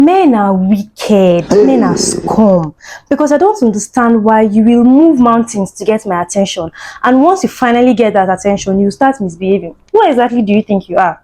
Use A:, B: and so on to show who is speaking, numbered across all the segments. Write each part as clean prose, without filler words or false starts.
A: Men are wicked, men are scum, because I don't understand why you will move mountains to get my attention, and once you finally get that attention, you start misbehaving. Who exactly do you think you are?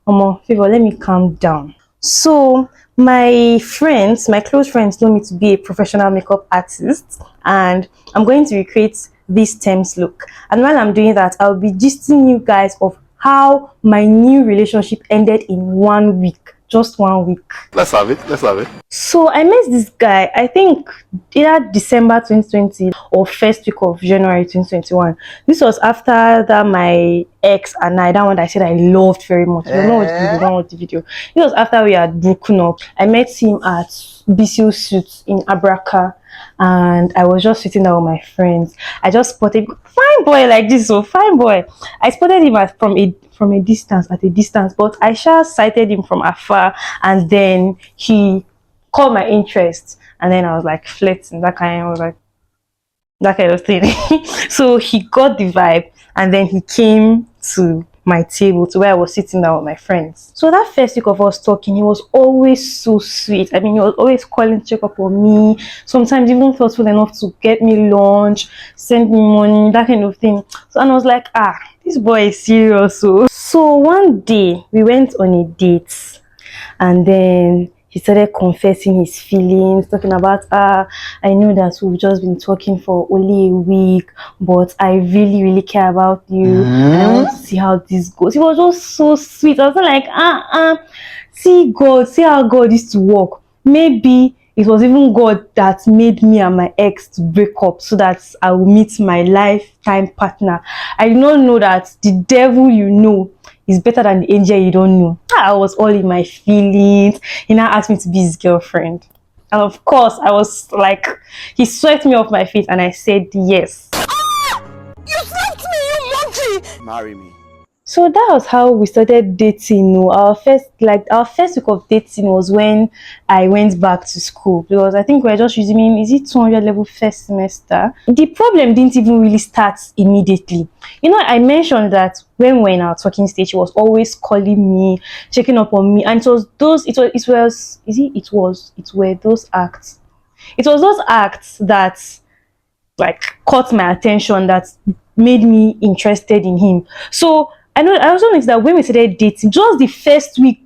A: Omo, favor, let me calm down. So my friends, my close friends, know me to be a professional makeup artist, and I'm going to recreate this Thames look. And while I'm doing that, I'll be gisting you guys of how my new relationship ended in 1 week. Just 1 week.
B: Let's have it. Let's have it.
A: So I met this guy, I think either December 2020 or first week of January 2021. This was after that my ex and I, that one that I said I loved very much. You know what the video, don't watch the video. It was after we had broken up. I met him at BCO Suits in Abraka, and I was just sitting there with my friends. I just spotted fine boy like this, so fine boy. I spotted him from a distance, but I just sighted him from afar, and then he caught my interest, and then I was like flirting, that kind of thing. So he got the vibe, and then he came to my table, to where I was sitting down with my friends. So that first week of us talking, he was always so sweet. I mean, he was always calling to check up on me, sometimes even thoughtful enough to get me lunch, send me money, that kind of thing. So, and I was like, this boy is serious. So one day we went on a date, and then he started confessing his feelings, talking about, I know that we've just been talking for only a week, but I really, really care about you, and I want to see how this goes. He was just so sweet. I was like, see God, see how God used to work. Maybe it was even God that made me and my ex to break up so that I will meet my lifetime partner. I did not know that the devil you know is better than the angel you don't know. I was all in my feelings. He now asked me to be his girlfriend. And of course, I was like, he swept me off my feet, and I said yes.
C: You slapped me, you monkey!
B: Marry me.
A: So that was how we started dating. Our first week of dating was when I went back to school, because I think we were just resuming, is it 200 level first semester? The problem didn't even really start immediately. You know, I mentioned that when we were in our talking stage, he was always calling me, checking up on me, and it was those acts. It was those acts that like caught my attention, that made me interested in him. So I also noticed that when we started dating, just the first week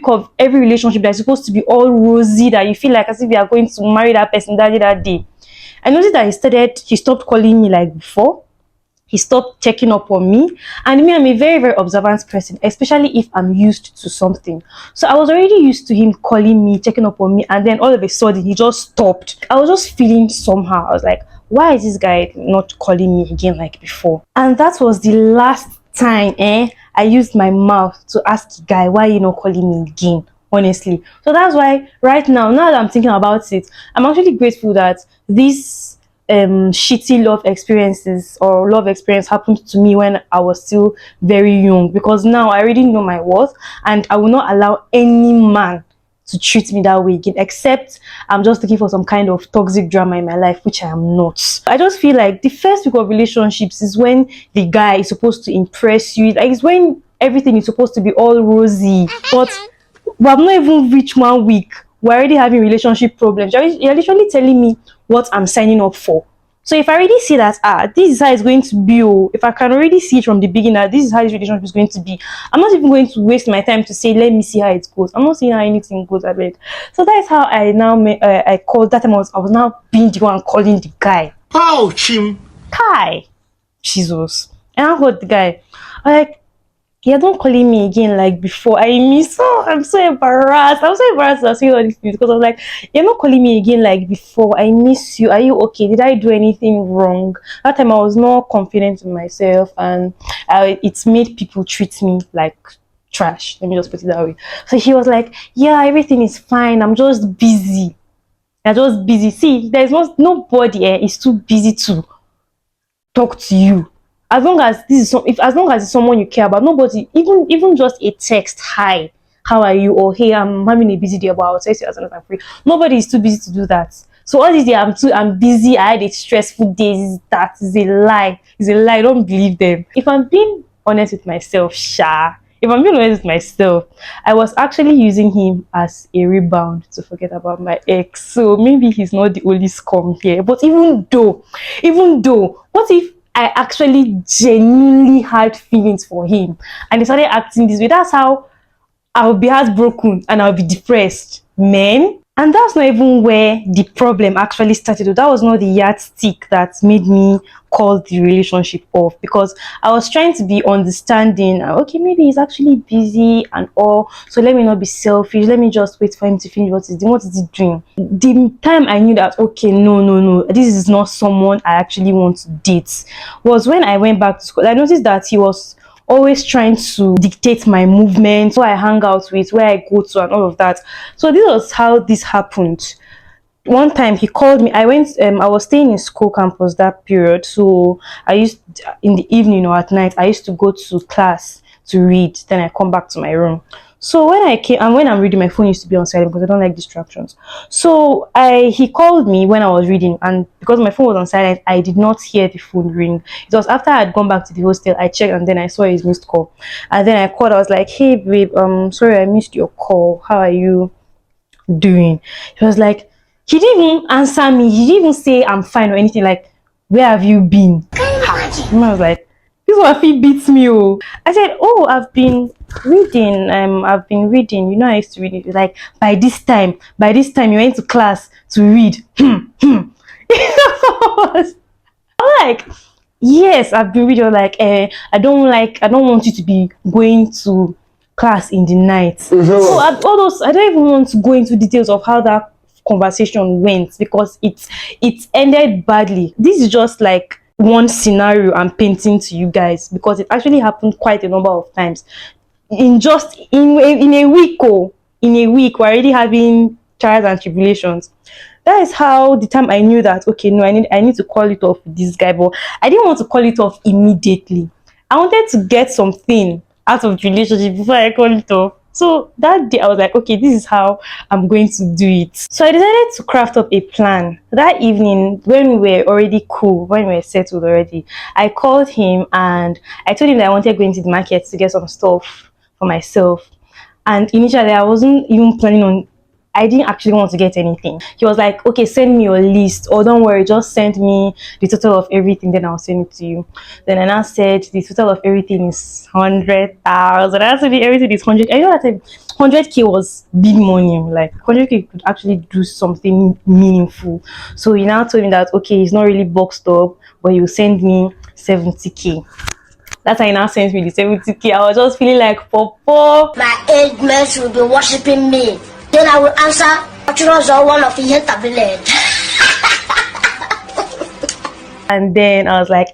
A: of every relationship that's supposed to be all rosy, that you feel like as if you are going to marry that person that day, I noticed that he stopped calling me like before. He stopped checking up on me, and me, I'm a very, very observant person, especially if I'm used to something. So I was already used to him calling me, checking up on me, and then all of a sudden he just stopped. I was just feeling somehow. I was like, why is this guy not calling me again like before? And that was the last time I used my mouth to ask the guy, why you not calling me again, honestly. So that's why right now that I'm thinking about it, I'm actually grateful that this shitty love experience happened to me when I was still very young, because now I already know my worth, and I will not allow any man to treat me that way again, except I'm just looking for some kind of toxic drama in my life, which I am not. I just feel like the first week of relationships is when the guy is supposed to impress you. Like, it's when everything is supposed to be all rosy, but we have not even reached 1 week, we're already having relationship problems. You're literally telling me what I'm signing up for. So if I already see that this is how it's going to be, if I can already see it from the beginning that this is how this relationship is going to be, I'm not even going to waste my time to say, let me see how it goes. I'm not seeing how anything goes, I bet. So that is how I now I called that time. I was now being the one calling the guy.
C: Ouch him!
A: Kai, Jesus. And I heard the guy, I'm like, yeah, don't calling me again like before. I'm so embarrassed. I'm so embarrassed to say all these things, because I was like, you're not calling me again like before. I miss you. Are you okay? Did I do anything wrong? That time I was more confident in myself, and it made people treat me like trash. Let me just put it that way. So he was like, yeah, everything is fine. I'm just busy. See, there's nobody is too busy to talk to you. As long as it's someone you care about, nobody, even just a text, hi, how are you, or hey, I'm having a busy day, but I'll text you as soon as I'm free. Nobody is too busy to do that. So all this day, I'm busy, I had a stressful day, that is a lie. It's a lie. Don't believe them. If I'm being honest with myself, if I'm being honest with myself, I was actually using him as a rebound to forget about my ex. So maybe he's not the only scum here. But even though, what if I actually genuinely had feelings for him and he started acting this way? That's how I'll be heartbroken and I'll be depressed, man. And that's not even where the problem actually started. That was not the yardstick that made me call the relationship off, because I was trying to be understanding. Okay, maybe he's actually busy and all, so let me not be selfish. Let me just wait for him to finish what he's doing. What is he doing? The time I knew that, okay, no, this is not someone I actually want to date, was when I went back to school. I noticed that he was always trying to dictate my movements, who I hang out with, where I go to, and all of that. So this was how this happened. One time he called me. I was staying in school campus that period, so I used, in the evening or at night, I used to go to class to read, then I come back to my room. So when I came, and when I'm reading, my phone used to be on silent because I don't like distractions. So he called me when I was reading, and because my phone was on silent, I did not hear the phone ring. It was after I had gone back to the hostel, I checked, and then I saw his missed call. And then I called. I was like, "Hey babe, sorry I missed your call. How are you doing?" He was like, he didn't even answer me. He didn't even say I'm fine or anything. Like, where have you been? And I was like, this one beats me. Oh, I said, oh, I've been reading. I've been reading. You know, I used to read it. Like, by this time, you went to class to read. I was like, yes, I've been reading. Like, I don't want you to be going to class in the night. So all those, I don't even want to go into details of how that conversation went, because it ended badly. This is just like one scenario I'm painting to you guys, because it actually happened quite a number of times in a week. In a week, we're already having trials and tribulations. That is how the time I knew that, okay, no, I need to call it off with this guy. But I didn't want to call it off immediately. I wanted to get something out of the relationship before I call it off. So that day I was like, okay, this is how I'm going to do it. So I decided to craft up a plan. That evening, when we were already cool, when we were settled already, I called him and I told him that I wanted to go into the market to get some stuff for myself. And initially I wasn't even planning on, I didn't actually want to get anything. He was like, okay, send me your list, or don't worry, just send me the total of everything, then I'll send it to you. Then I now said the total of everything is 100,000. I said everything is 100. I know that 100k was big money. Like 100k could actually do something meaningful. So he now told me that, okay, he's not really boxed up, but he'll send me 70k. That's how he now sends me the 70k. I was just feeling like, Popo,
B: my age mates will be worshipping me. Then I will answer, one of the village.
A: And then I was like,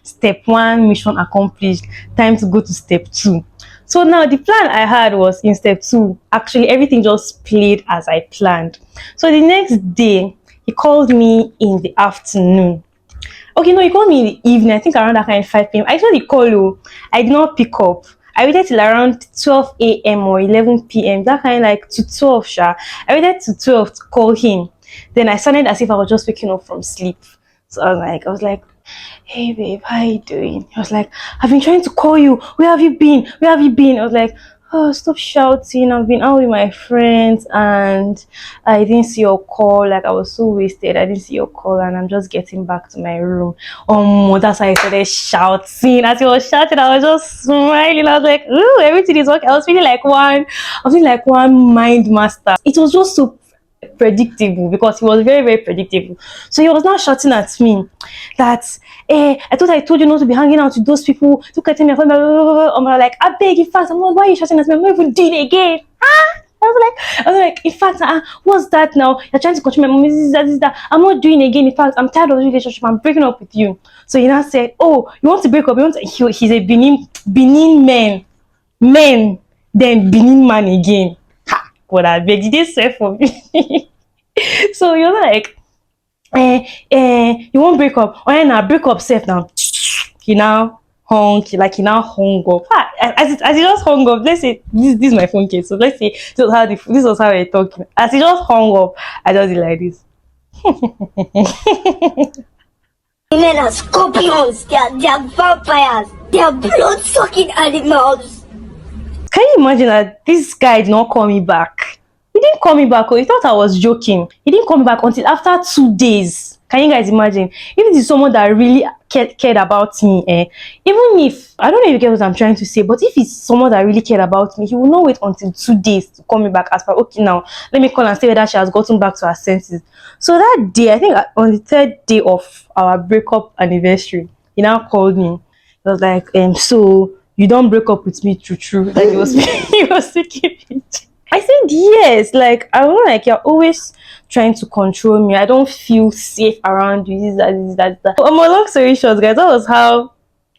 A: step 1 mission accomplished, time to go to step 2. So now the plan I had was, in step 2, actually everything just played as I planned. So the next day he called me in the afternoon. Okay, no, he called me in the evening, I think around that kind of 5 p.m. I saw the call. I did not pick up. I waited till around 12 a.m. or 11 p.m. That kind of like to 12, sha. I waited to 12 to call him. Then I sounded as if I was just waking up from sleep. So I was like, hey babe, how you doing? He was like, I've been trying to call you. Where have you been? I was like, oh, stop shouting. I've been out with my friends and I didn't see your call. Like, I was so wasted. I didn't see your call and I'm just getting back to my room. That's why I started shouting. As he was shouting, I was just smiling. I was like, ooh, everything is okay. I was feeling like one mind master. It was just so predictable, because he was very, very predictable. So he was now shouting at me that, I thought I told you not to be hanging out with those people. Look at me. I'm like, I beg, in fact, why are you shouting at me? I'm not even doing it again. I was like, in fact, what's that now? You're trying to control my mom. This, that. I'm not doing it again. In fact, I'm tired of the relationship. I'm breaking up with you. So he now said, oh, you want to break up? He's a Benin man, then Benin man again. God, I beg, did they swear for me? So you're like, you won't break up. Oh yeah, now break up safe now. He now hung up. As he just hung up, let's say this is my phone case. So let's say this was how we're talking. As he just hung up, I just did like this.
B: Men are scorpions, they are vampires, they are blood-sucking animals.
A: Can you imagine that this guy did not call me back? He didn't call me back. Oh, he thought I was joking. He didn't call me back until after 2 days. Can you guys imagine? If it is someone that really cared about me, even if, I don't know if you get what I'm trying to say, but if it's someone that really cared about me, he will not wait until 2 days to call me back as per, okay, now let me call and say whether she has gotten back to her senses. So that day, I think on the 3rd day of our breakup anniversary, he now called me. He was like, so you don't break up with me, true. Like he was he was speaking it. I said yes. Like I don't like you're always trying to control me. I don't feel safe around you. This, that. Long story short, guys, that was how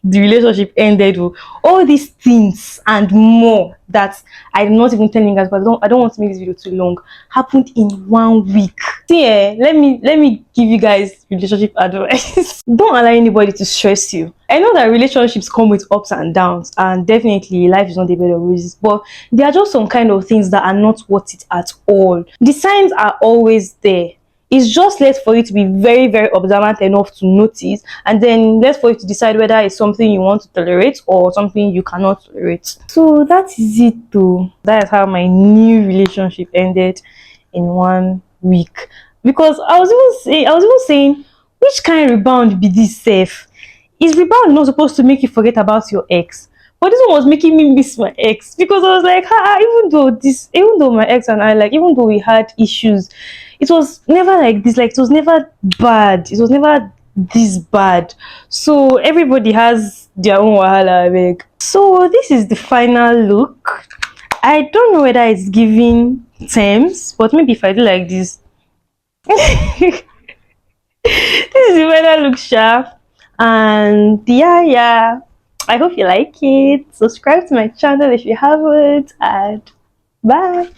A: the relationship ended. With all these things and more that I'm not even telling you guys, but I don't want to make this video too long. Happened in 1 week. See, let me give you guys relationship advice. Don't allow anybody to stress you. I know that relationships come with ups and downs, and definitely life is not a bed of roses, but there are just some kind of things that are not worth it at all. The signs are always there. It's just left for you to be very, very observant enough to notice, and then left for you to decide whether it's something you want to tolerate or something you cannot tolerate. So that is it though. That is how my new relationship ended in 1 week. Because I was even saying, which kind of rebound be this safe? Is rebound not supposed to make you forget about your ex? But this one was making me miss my ex, because I was like, even though my ex and I, like, even though we had issues, it was never like this. Like, it was never bad. It was never this bad. So everybody has their own wahala, like. So this is the final look. I don't know whether it's giving terms, but maybe if I do like this, this is the final look, sharp. And yeah, I hope you like it. Subscribe to my channel if you haven't, and bye.